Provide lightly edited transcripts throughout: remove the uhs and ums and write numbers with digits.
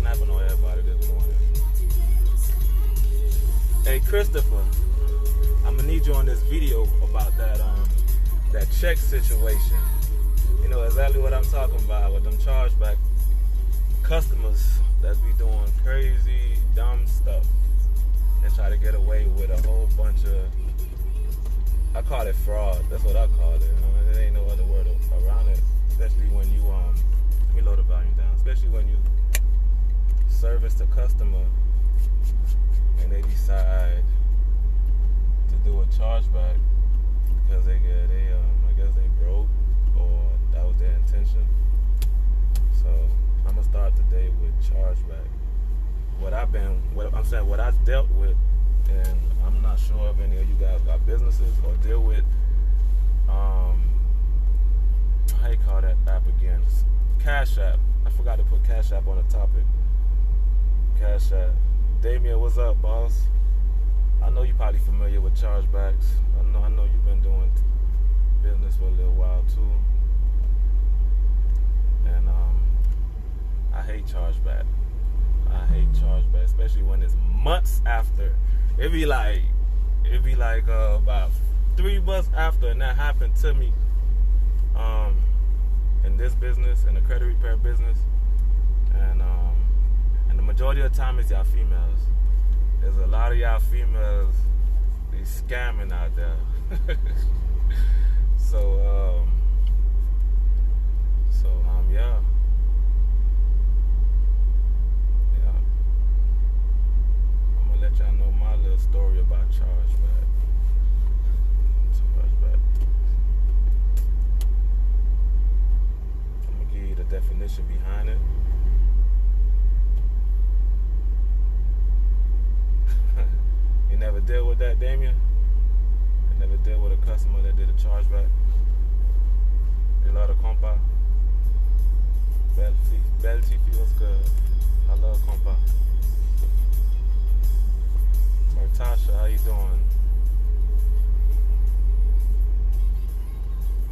snapping on everybody this morning. Hey Christopher, I'm gonna need you on this video about that check situation. You know exactly what I'm talking about with them chargeback customers that be doing crazy, dumb stuff and try to get away with a whole bunch of, I call it fraud. That's what I call it. There ain't no other word around it. Especially when you let me load the volume down. Especially when you service the customer and they decide to do a chargeback because they I guess they broke or that was their intention. So I'm gonna start today with chargeback. What I've dealt with, and I'm not sure if any of you guys got businesses or deal with how you call that app again? Cashapp. I forgot to put Cashapp on the topic. Cashapp. Damien, what's up, boss? I know you're probably familiar with chargebacks. I know you've been doing business for a little while too. And I hate chargeback. Especially when it's months after. It be like about 3 months after, and that happened to me in this business, in the credit repair business, and the majority of the time it's y'all females. There's a lot of y'all females be scamming out there. So yeah. I'm gonna let y'all know my little story about chargeback. I'm gonna give you the definition behind it. You never dealt with that, Damien? You never dealt with a customer that did a chargeback? You love the compa? Belty feels good. I love compa. Martasha, how you doing?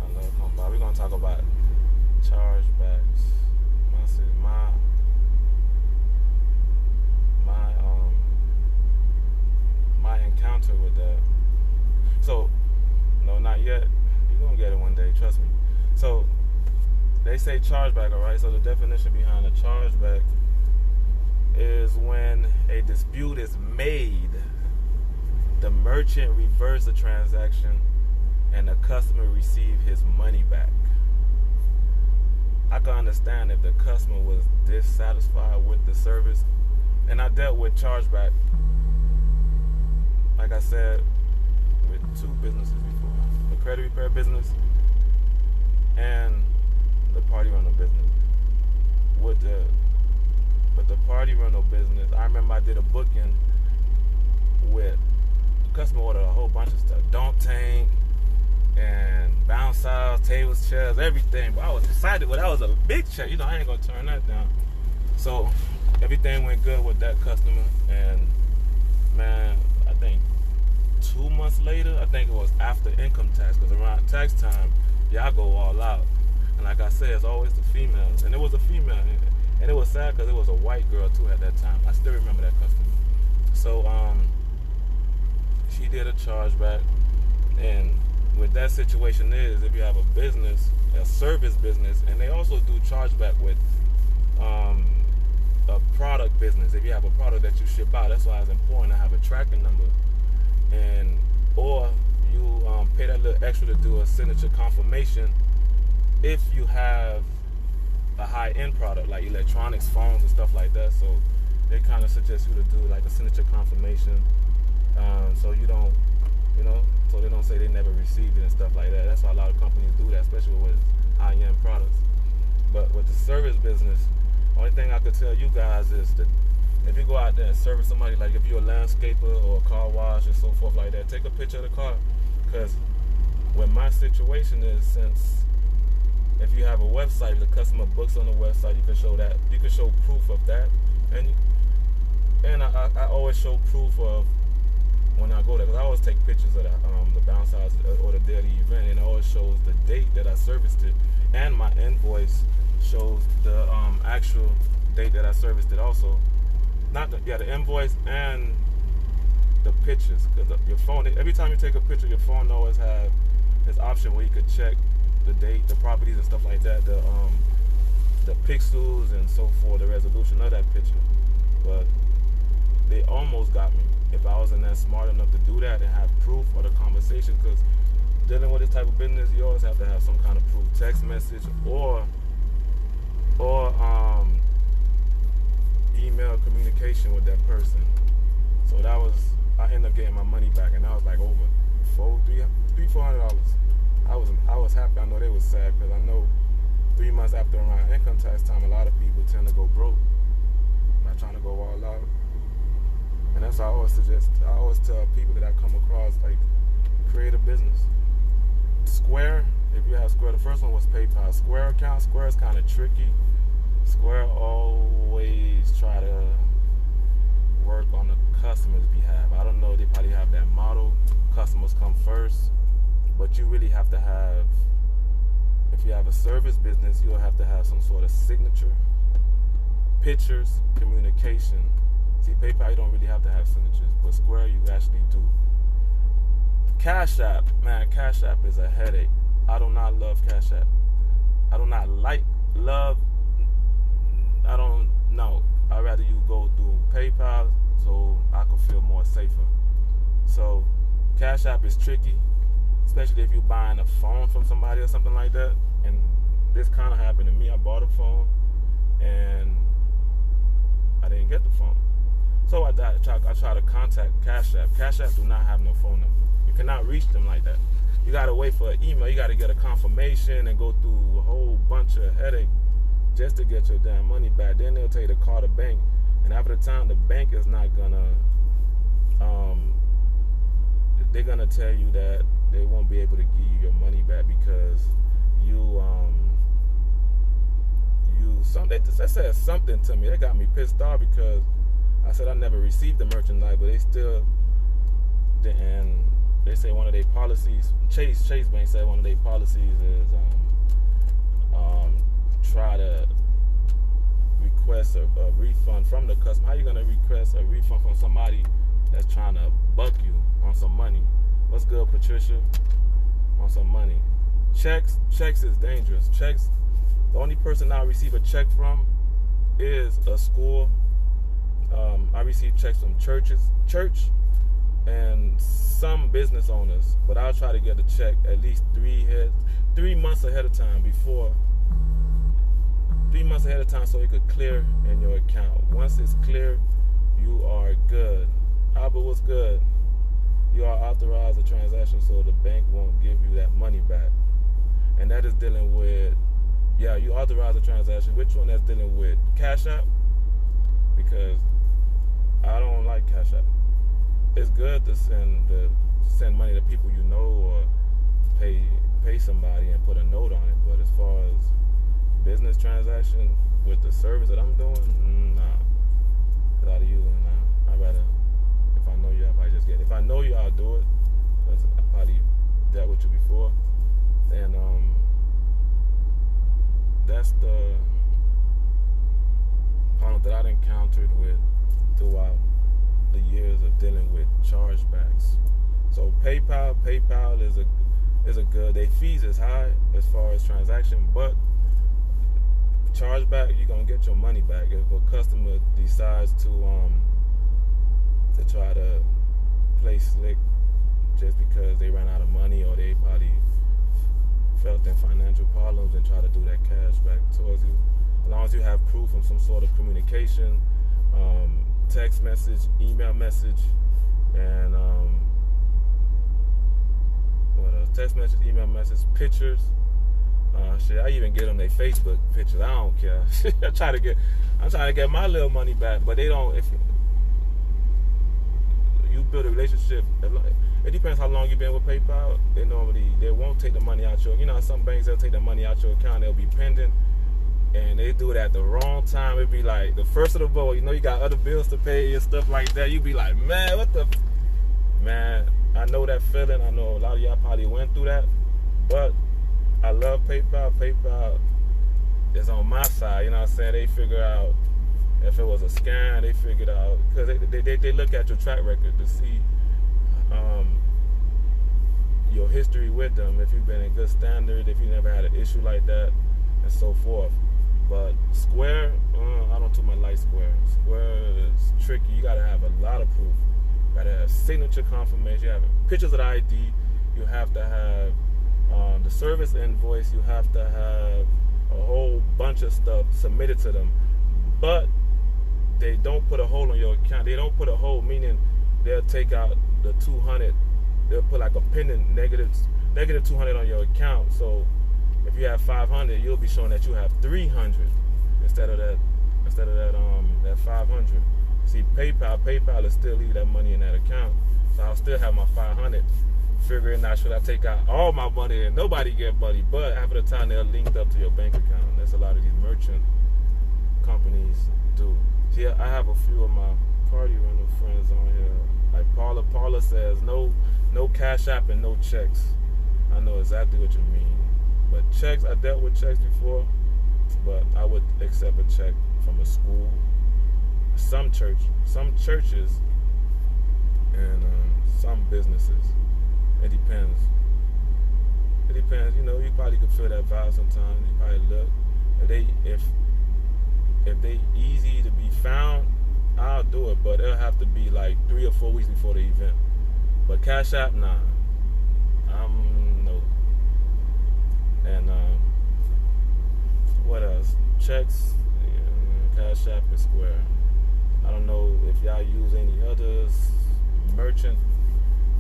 I love compa. We're gonna talk about chargebacks. My encounter with that. So, no, not yet. You're gonna get it one day, trust me. So, they say chargeback, alright? So the definition behind a chargeback is when a dispute is made, the merchant reverse the transaction and the customer receive his money back. I can understand if the customer was dissatisfied with the service. And I dealt with chargeback, like I said, with 2 businesses before. The credit repair business and the party rental business. But the party rental business, I remember I did a booking with, the customer ordered a whole bunch of stuff. Don't tank and bounce house, tables, chairs, everything. But I was excited. But that was a big check. You know, I ain't gonna turn that down. So everything went good with that customer. And man, I think 2 months later, I think it was after income tax, because around tax time, y'all go all out. And like I said, it's always the females. And it was a female. And it was sad because it was a white girl too at that time. I still remember that customer. So she did a chargeback. And what that situation is, if you have a business, a service business, and they also do chargeback with a product business. If you have a product that you ship out, that's why it's important to have a tracking number. And or you pay that little extra to do a signature confirmation if you have a high-end product like electronics, phones, and stuff like that. So they kind of suggest you to do like a signature confirmation, so you don't, so they don't say they never received it and stuff like that. That's why a lot of companies do that, especially with high-end products. But with the service business, only thing I could tell you guys is that if you go out there and service somebody, like if you're a landscaper or a car wash and so forth like that, take a picture of the car. Because what my situation is, since if you have a website, the customer books on the website, you can show that. You can show proof of that. And I always show proof of when I go there, because I always take pictures of the bounce house or the daily event, and it always shows the date that I serviced it, and my invoice shows the actual date that I serviced it also. Not the, the invoice and the pictures. Because your phone, every time you take a picture, your phone always have this option where you could check the date, the properties and stuff like that, the pixels and so forth, the resolution of that picture. But they almost got me if I wasn't that smart enough to do that and have proof or the conversation. Because dealing with this type of business, you always have to have some kind of proof, text message or email communication with that person. So that was, I ended up getting my money back, and that was like over $400. I was happy. I know they was sad because I know 3 months after around income tax time, a lot of people tend to go broke, not trying to go all out. And that's what I always suggest. I always tell people that I come across, like, create a business. Square, if you have Square, the first one was PayPal. Square account, Square is kind of tricky. Square always try to work on the customer's behalf. I don't know, they probably have that model, customers come first, but you really have to have, if you have a service business, you'll have to have some sort of signature, pictures, communication. See, PayPal, you don't really have to have signatures, but Square, you actually do. Cash App, man, Cash App is a headache. I do not love Cash App. I do not I don't know. I'd rather you go through PayPal so I could feel more safer. So Cash App is tricky, especially if you're buying a phone from somebody or something like that. And this kind of happened to me. I bought a phone and I didn't get the phone. So I try to contact Cash App. Cash App do not have no phone number. You cannot reach them like that. You got to wait for an email. You got to get a confirmation and go through a whole bunch of headache just to get your damn money back. Then they'll tell you to call the bank. And after the time, the bank is not going to, they're going to tell you that they won't be able to give you your money back because they said something to me. That got me pissed off because I said I never received the merchandise, but they still didn't. They say one of their policies, Chase Bank said one of their policies is try to request a refund from the customer. How you gonna request a refund from somebody that's trying to buck you on some money? What's good, Patricia? On some money. Checks is dangerous. Checks, the only person I receive a check from is a school. I receive checks from church, and some business owners, but I'll try to get a check at least 3 months ahead of time so it could clear in your account. Once it's clear, you are good. Albert, what's good? You are authorized a transaction so the bank won't give you that money back. And that is dealing with, you authorize a transaction. Which one that's dealing with? Cash App? Because I don't like Cash App. It's good to send money to people you know or pay somebody and put a note on it. But as far as business transaction with the service that I'm doing, nah. Without using, nah. I'd rather, if I know you, I'll probably just get it. If I know you, I'll do it. Because I probably dealt with you before. And that's the problem that I've encountered with throughout the years of dealing with chargebacks. So PayPal is a good. Their fees is high as far as transaction, but chargeback, you're gonna get your money back if a customer decides to try to play slick just because they ran out of money or they probably felt in financial problems and try to do that cash back towards you. As long as you have proof from some sort of communication, text message, email message, and what else? Text message, email message, pictures. I even get them their Facebook pictures. I don't care. I'm trying to get my little money back, but they don't. If you build a relationship, it depends how long you've been with PayPal. They won't take the money out your. Some banks, they'll take the money out your account. They'll be pending. And they do it at the wrong time. It'd be like the first of the month. You got other bills to pay and stuff like that. You'd be like, man, what the? Man, I know that feeling. I know a lot of y'all probably went through that. But I love PayPal. PayPal is on my side. You know what I'm saying? They figure out If it was a scam, they figured out, because they look at your track record to see your history with them, if you've been in good standard, if you never had an issue like that, and so forth. But Square, I don't too much like Square. Square is tricky. You gotta have a lot of proof. You gotta have signature confirmation. You have pictures of the ID. You have to have the service invoice. You have to have a whole bunch of stuff submitted to them. But they don't put a hold on your account. They don't put a hold, meaning they'll take out the 200. They'll put like a pending negative 200 on your account. So if you have 500, you'll be showing that you have 300 instead of that 500. See, PayPal will still leave that money in that account. So I'll still have my 500, figuring out, should I take out all my money and nobody get money? But half of the time they're linked up to your bank account. That's a lot of these merchant companies do. See, I have a few of my party rental friends on here. Like Paula says, no Cash App and no checks. I know exactly what you mean. But checks, I dealt with checks before, but I would accept a check from a school, some churches, and some businesses. It depends. You know, you probably could feel that vibe sometimes. You probably look. If they easy to be found, I'll do it, but it'll have to be like 3 or 4 weeks before the event. But Cash App, nah. No. And what else? Checks, Cash App, and Square. I don't know if y'all use any others, merchant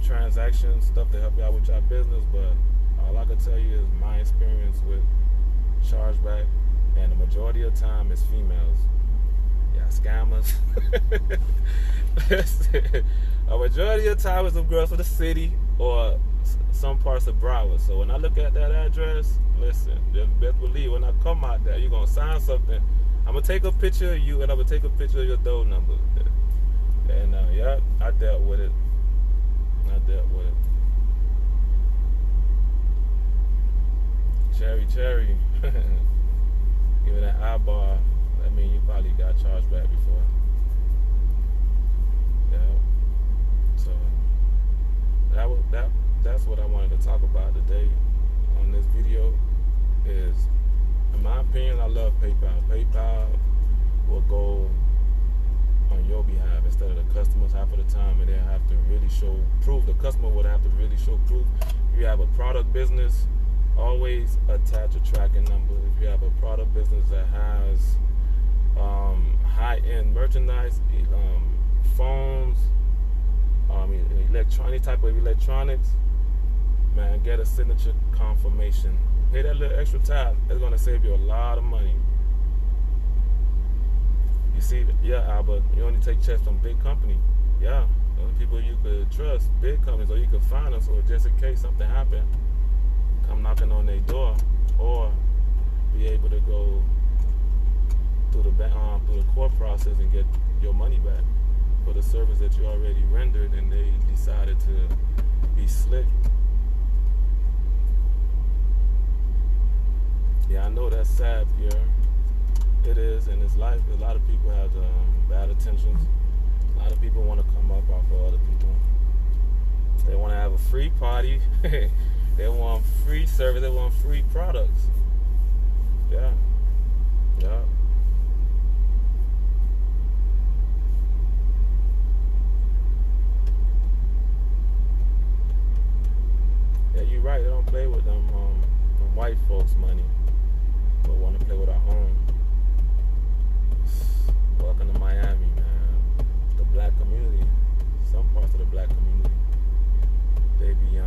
transaction stuff to help y'all with your business, but all I can tell you is my experience with Chargeback, and the majority of the time it's females. Yeah, scammers. A majority of the time it's some girls from the city or some parts of Broward. So when I look at that address, listen, just best believe when I come out there, you're gonna sign something. I'm gonna take a picture of you and I'm gonna take a picture of your door number. And yeah, I dealt with it. Cherry. Give me that eyeball. I mean, you probably got charged back before. Yeah. So that's what I wanted to talk about today on this video. Is, in my opinion, I love PayPal. PayPal will go on your behalf instead of the customers half of the time, and they have to really show proof. The customer would have to really show proof. If you have a product business, always attach a tracking number. If you have a product business that has high-end merchandise, phones, any type of electronics, man, get a signature confirmation. Pay that little extra tab. It's going to save you a lot of money. You see, yeah, Albert, you only take checks from big company. Yeah, the only people you could trust, big companies, or you can find them, so just in case something happened, come knocking on their door, or be able to go through the court process and get your money back for the service that you already rendered, and they decided to be slick. Yeah, I know that's sad, Pierre. It is, and it's life. A lot of people have bad intentions. A lot of people want to come up off of other people. They want to have a free party. They want free service. They want free products. Yeah. Yeah. Yeah, you're right. They don't play with them white folks' money, but want to play with our own. Welcome to Miami, man. The black community, some parts of the black community, they be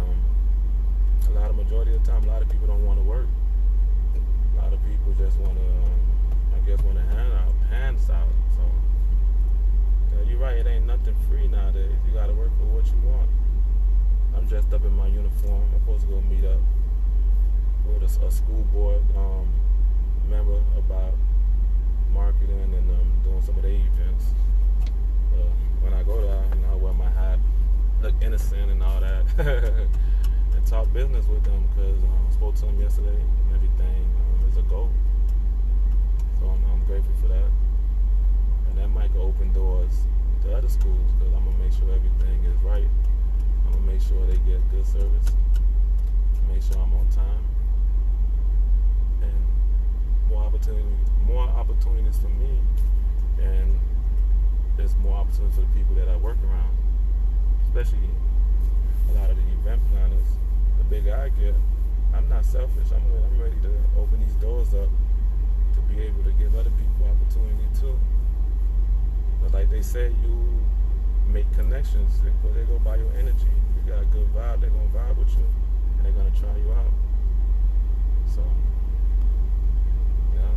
majority of the time, a lot of people don't want to work. A lot of people just want to, want to hands out. So yeah, you're right. It ain't nothing free nowadays. You got to work for what you want. I'm dressed up in my uniform. I'm supposed to go meet up with a school board member about marketing and doing some of their events. When I go there, I wear my hat, look innocent and all that, and talk business with them because I spoke to them yesterday and everything is a goal. So I'm grateful for that. And sure they get good service, make sure I'm on time, and more opportunities for me, and there's more opportunities for the people that I work around, especially a lot of the event planners. The bigger I get, I'm not selfish. I'm ready to open these doors up to be able to give other people opportunity too. But like they say, you make connections. They go by your energy. You got a good vibe, they're gonna vibe with you, and they're gonna try you out. So, yeah.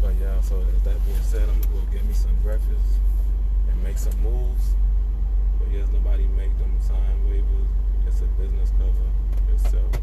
But yeah, so that being said, I'm gonna go get me some breakfast and make some moves. But yes, nobody make them sign waivers. It's a business cover itself.